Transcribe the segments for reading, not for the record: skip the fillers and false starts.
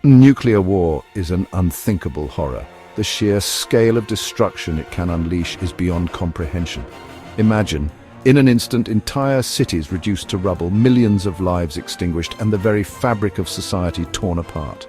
Nuclear war is an unthinkable horror. The sheer scale of destruction it can unleash is beyond comprehension. Imagine, in an instant, entire cities reduced to rubble, millions of lives extinguished, and the very fabric of society torn apart.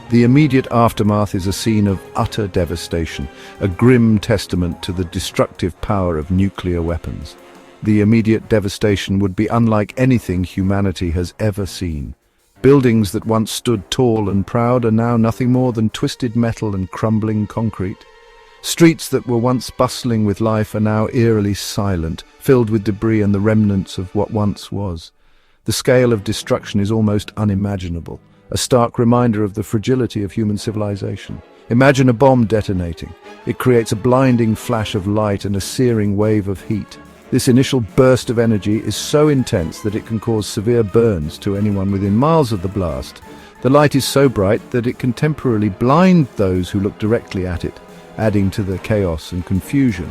The immediate aftermath is a scene of utter devastation, a grim testament to the destructive power of nuclear weapons. The immediate devastation would be unlike anything humanity has ever seen. Buildings that once stood tall and proud are now nothing more than twisted metal and crumbling concrete. Streets that were once bustling with life are now eerily silent, filled with debris and the remnants of what once was. The scale of destruction is almost unimaginable, a stark reminder of the fragility of human civilization. Imagine a bomb detonating. It creates a blinding flash of light and a searing wave of heat. This initial burst of energy is so intense that it can cause severe burns to anyone within miles of the blast. The light is so bright that it can temporarily blind those who look directly at it, adding to the chaos and confusion.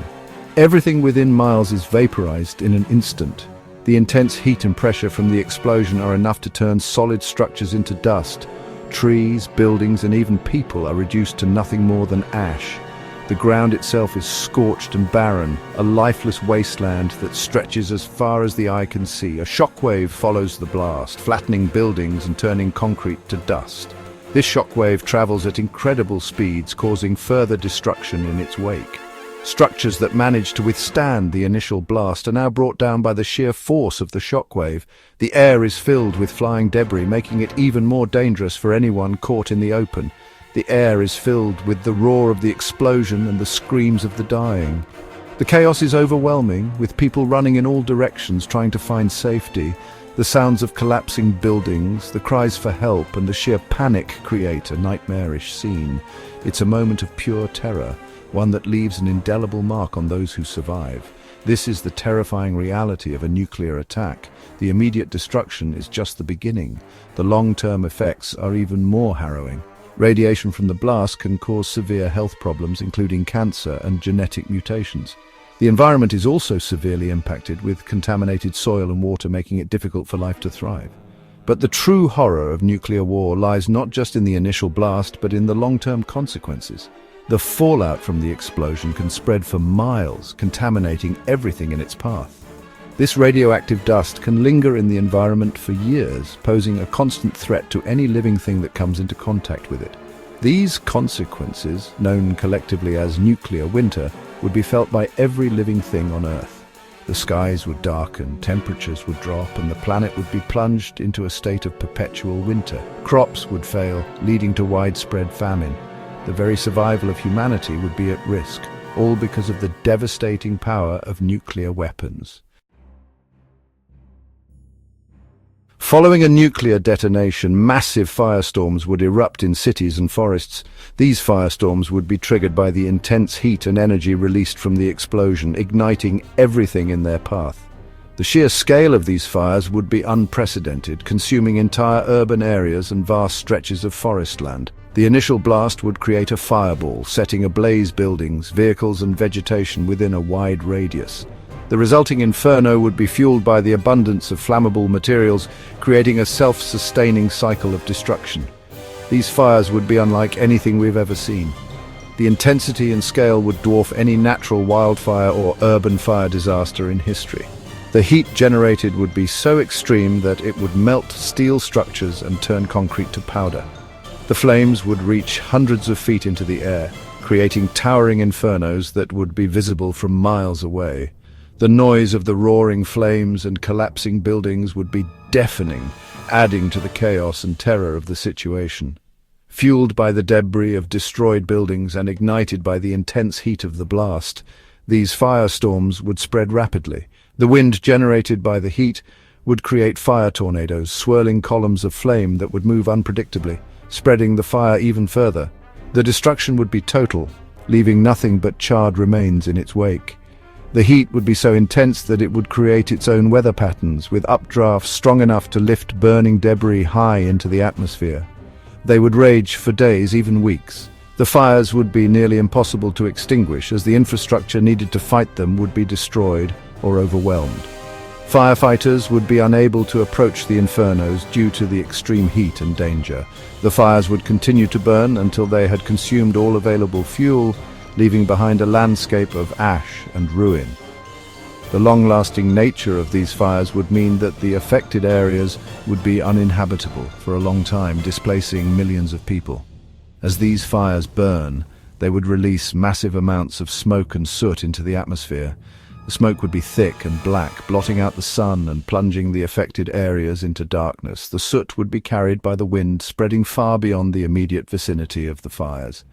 Everything within miles is vaporized in an instant. The intense heat and pressure from the explosion are enough to turn solid structures into dust. Trees, buildings, and even people are reduced to nothing more than ash. The ground itself is scorched and barren, a lifeless wasteland that stretches as far as the eye can see. A shockwave follows the blast, flattening buildings and turning concrete to dust. This shockwave travels at incredible speeds, causing further destruction in its wake. Structures that managed to withstand the initial blast are now brought down by the sheer force of the shockwave. The air is filled with flying debris, making it even more dangerous for anyone caught in the open. The air is filled with the roar of the explosion and the screams of the dying. The chaos is overwhelming, with people running in all directions trying to find safety. The sounds of collapsing buildings, the cries for help, and the sheer panic create a nightmarish scene. It's a moment of pure terror, one that leaves an indelible mark on those who survive. This is the terrifying reality of a nuclear attack. The immediate destruction is just the beginning. The long-term effects are even more harrowing. Radiation from the blast can cause severe health problems, including cancer and genetic mutations. The environment is also severely impacted, with contaminated soil and water making it difficult for life to thrive. But the true horror of nuclear war lies not just in the initial blast, but in the long-term consequences. The fallout from the explosion can spread for miles, contaminating everything in its path. This radioactive dust can linger in the environment for years, posing a constant threat to any living thing that comes into contact with it. These consequences, known collectively as nuclear winter, would be felt by every living thing on Earth. The skies would darken, temperatures would drop, and the planet would be plunged into a state of perpetual winter. Crops would fail, leading to widespread famine. The very survival of humanity would be at risk, all because of the devastating power of nuclear weapons. Following a nuclear detonation, massive firestorms would erupt in cities and forests. These firestorms would be triggered by the intense heat and energy released from the explosion, igniting everything in their path. The sheer scale of these fires would be unprecedented, consuming entire urban areas and vast stretches of forest land. The initial blast would create a fireball, setting ablaze buildings, vehicles, and vegetation within a wide radius. The resulting inferno would be fueled by the abundance of flammable materials, creating a self-sustaining cycle of destruction. These fires would be unlike anything we've ever seen. The intensity and scale would dwarf any natural wildfire or urban fire disaster in history. The heat generated would be so extreme that it would melt steel structures and turn concrete to powder. The flames would reach hundreds of feet into the air, creating towering infernos that would be visible from miles away. The noise of the roaring flames and collapsing buildings would be deafening, adding to the chaos and terror of the situation. Fueled by the debris of destroyed buildings and ignited by the intense heat of the blast, these firestorms would spread rapidly. The wind generated by the heat would create fire tornadoes, swirling columns of flame that would move unpredictably, spreading the fire even further. The destruction would be total, leaving nothing but charred remains in its wake. The heat would be so intense that it would create its own weather patterns, with updrafts strong enough to lift burning debris high into the atmosphere. They would rage for days, even weeks. The fires would be nearly impossible to extinguish, as the infrastructure needed to fight them would be destroyed or overwhelmed. Firefighters would be unable to approach the infernos due to the extreme heat and danger. The fires would continue to burn until they had consumed all available fuel, leaving behind a landscape of ash and ruin. The long-lasting nature of these fires would mean that the affected areas would be uninhabitable for a long time, displacing millions of people. As these fires burn, they would release massive amounts of smoke and soot into the atmosphere. The smoke would be thick and black, blotting out the sun and plunging the affected areas into darkness. The soot would be carried by the wind, spreading far beyond the immediate vicinity of the fires.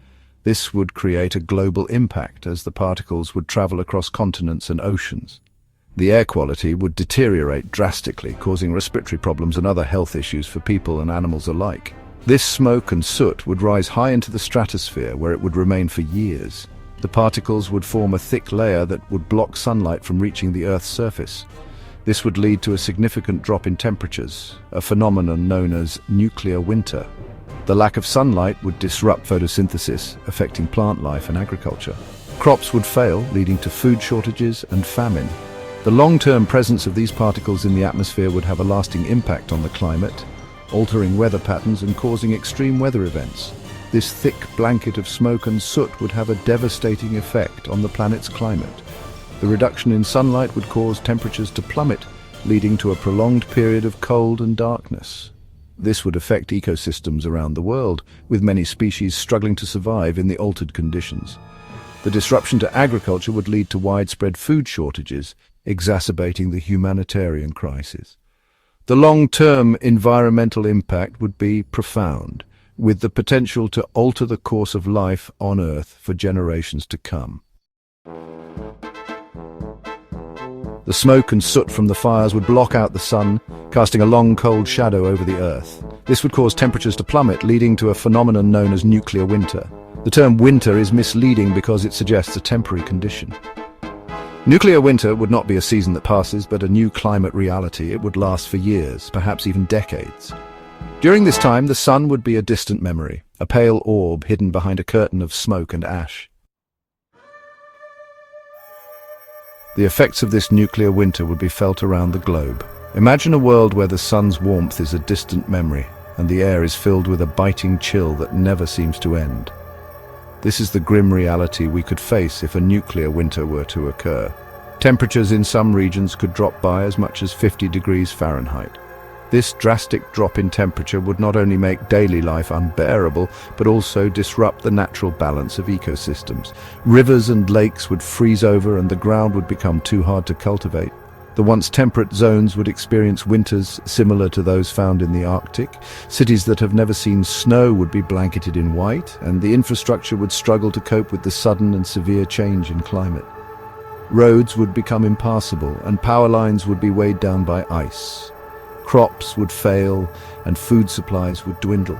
This would create a global impact as the particles would travel across continents and oceans. The air quality would deteriorate drastically, causing respiratory problems and other health issues for people and animals alike. This smoke and soot would rise high into the stratosphere, where it would remain for years. The particles would form a thick layer that would block sunlight from reaching the Earth's surface. This would lead to a significant drop in temperatures, a phenomenon known as nuclear winter. The lack of sunlight would disrupt photosynthesis, affecting plant life and agriculture. Crops would fail, leading to food shortages and famine. The long-term presence of these particles in the atmosphere would have a lasting impact on the climate, altering weather patterns and causing extreme weather events. This thick blanket of smoke and soot would have a devastating effect on the planet's climate. The reduction in sunlight would cause temperatures to plummet, leading to a prolonged period of cold and darkness. This would affect ecosystems around the world, with many species struggling to survive in the altered conditions. The disruption to agriculture would lead to widespread food shortages, exacerbating the humanitarian crisis. The long-term environmental impact would be profound, with the potential to alter the course of life on Earth for generations to come. The smoke and soot from the fires would block out the sun, casting a long, cold shadow over the Earth. This would cause temperatures to plummet, leading to a phenomenon known as nuclear winter. The term winter is misleading because it suggests a temporary condition. Nuclear winter would not be a season that passes, but a new climate reality. It would last for years, perhaps even decades. During this time, the sun would be a distant memory, a pale orb hidden behind a curtain of smoke and ash. The effects of this nuclear winter would be felt around the globe. Imagine a world where the sun's warmth is a distant memory, and the air is filled with a biting chill that never seems to end. This is the grim reality we could face if a nuclear winter were to occur. Temperatures in some regions could drop by as much as 50 degrees Fahrenheit. This drastic drop in temperature would not only make daily life unbearable, but also disrupt the natural balance of ecosystems. Rivers and lakes would freeze over and the ground would become too hard to cultivate. The once temperate zones would experience winters similar to those found in the Arctic. Cities that have never seen snow would be blanketed in white, and the infrastructure would struggle to cope with the sudden and severe change in climate. Roads would become impassable, and power lines would be weighed down by ice. Crops would fail, and food supplies would dwindle.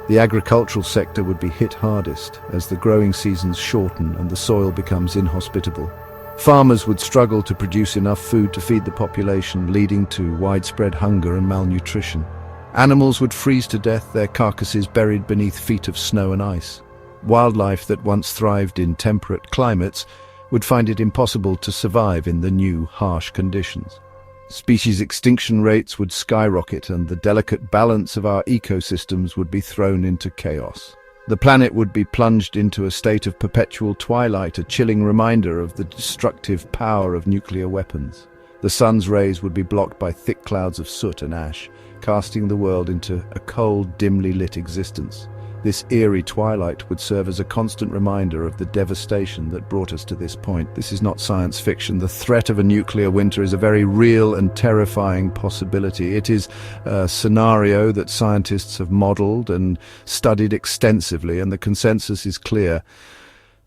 The agricultural sector would be hit hardest as the growing seasons shorten and the soil becomes inhospitable. Farmers would struggle to produce enough food to feed the population, leading to widespread hunger and malnutrition. Animals would freeze to death, their carcasses buried beneath feet of snow and ice. Wildlife that once thrived in temperate climates would find it impossible to survive in the new, harsh conditions. Species extinction rates would skyrocket, and the delicate balance of our ecosystems would be thrown into chaos. The planet would be plunged into a state of perpetual twilight, a chilling reminder of the destructive power of nuclear weapons. The sun's rays would be blocked by thick clouds of soot and ash, casting the world into a cold, dimly lit existence. This eerie twilight would serve as a constant reminder of the devastation that brought us to this point. This is not science fiction. The threat of a nuclear winter is a very real and terrifying possibility. It is a scenario that scientists have modeled and studied extensively, and the consensus is clear.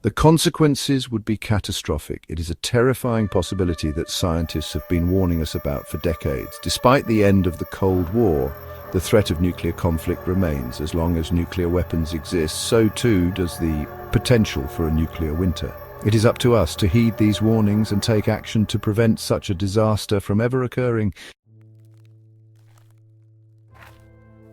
The consequences would be catastrophic. It is a terrifying possibility that scientists have been warning us about for decades. Despite the end of the Cold War, the threat of nuclear conflict remains. As long as nuclear weapons exist, so too does the potential for a nuclear winter. It is up to us to heed these warnings and take action to prevent such a disaster from ever occurring.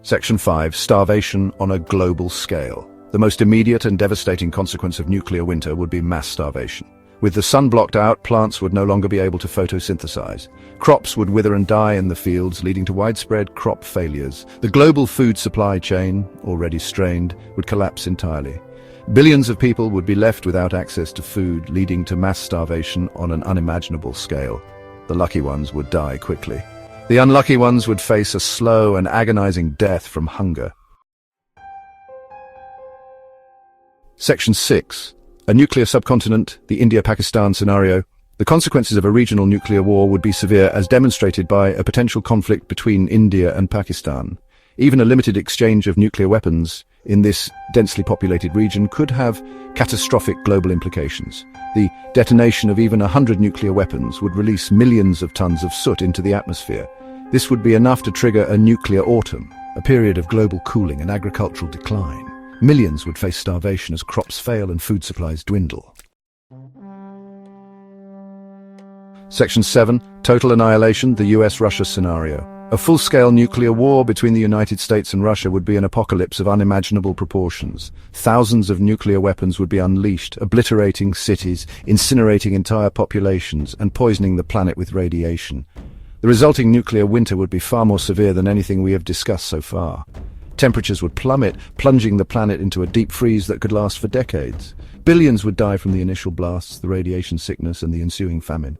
Section 5. Starvation on a global scale. The most immediate and devastating consequence of nuclear winter would be mass starvation. With the sun blocked out, plants would no longer be able to photosynthesize. Crops would wither and die in the fields, leading to widespread crop failures. The global food supply chain, already strained, would collapse entirely. Billions of people would be left without access to food, leading to mass starvation on an unimaginable scale. The lucky ones would die quickly. The unlucky ones would face a slow and agonizing death from hunger. Section 6. A nuclear subcontinent, the India-Pakistan scenario. The consequences of a regional nuclear war would be severe, as demonstrated by a potential conflict between India and Pakistan. Even a limited exchange of nuclear weapons in this densely populated region could have catastrophic global implications. The detonation of even 100 nuclear weapons would release millions of tons of soot into the atmosphere. This would be enough to trigger a nuclear autumn, a period of global cooling and agricultural decline. Millions would face starvation as crops fail and food supplies dwindle. Section 7. Total annihilation, the US-Russia scenario. A full-scale nuclear war between the United States and Russia would be an apocalypse of unimaginable proportions. Thousands of nuclear weapons would be unleashed, obliterating cities, incinerating entire populations, and poisoning the planet with radiation. The resulting nuclear winter would be far more severe than anything we have discussed so far. Temperatures would plummet, plunging the planet into a deep freeze that could last for decades. Billions would die from the initial blasts, the radiation sickness, and the ensuing famine.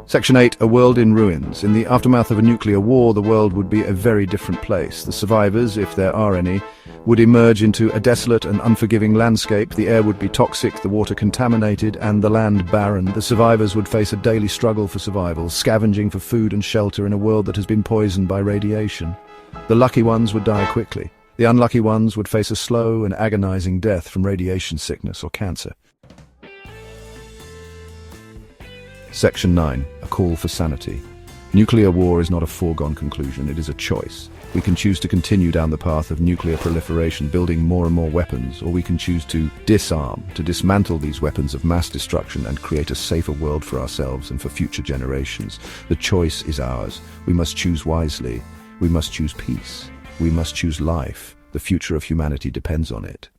Section 8. A world in ruins. In the aftermath of a nuclear war, the world would be a very different place. The survivors, if there are any, would emerge into a desolate and unforgiving landscape. The air would be toxic, the water contaminated, and the land barren. The survivors would face a daily struggle for survival, scavenging for food and shelter in a world that has been poisoned by radiation. The lucky ones would die quickly. The unlucky ones would face a slow and agonizing death from radiation sickness or cancer. Section 9. A call for sanity. Nuclear war is not a foregone conclusion, it is a choice. We can choose to continue down the path of nuclear proliferation, building more and more weapons, or we can choose to disarm, to dismantle these weapons of mass destruction and create a safer world for ourselves and for future generations. The choice is ours. We must choose wisely. We must choose peace. We must choose life. The future of humanity depends on it.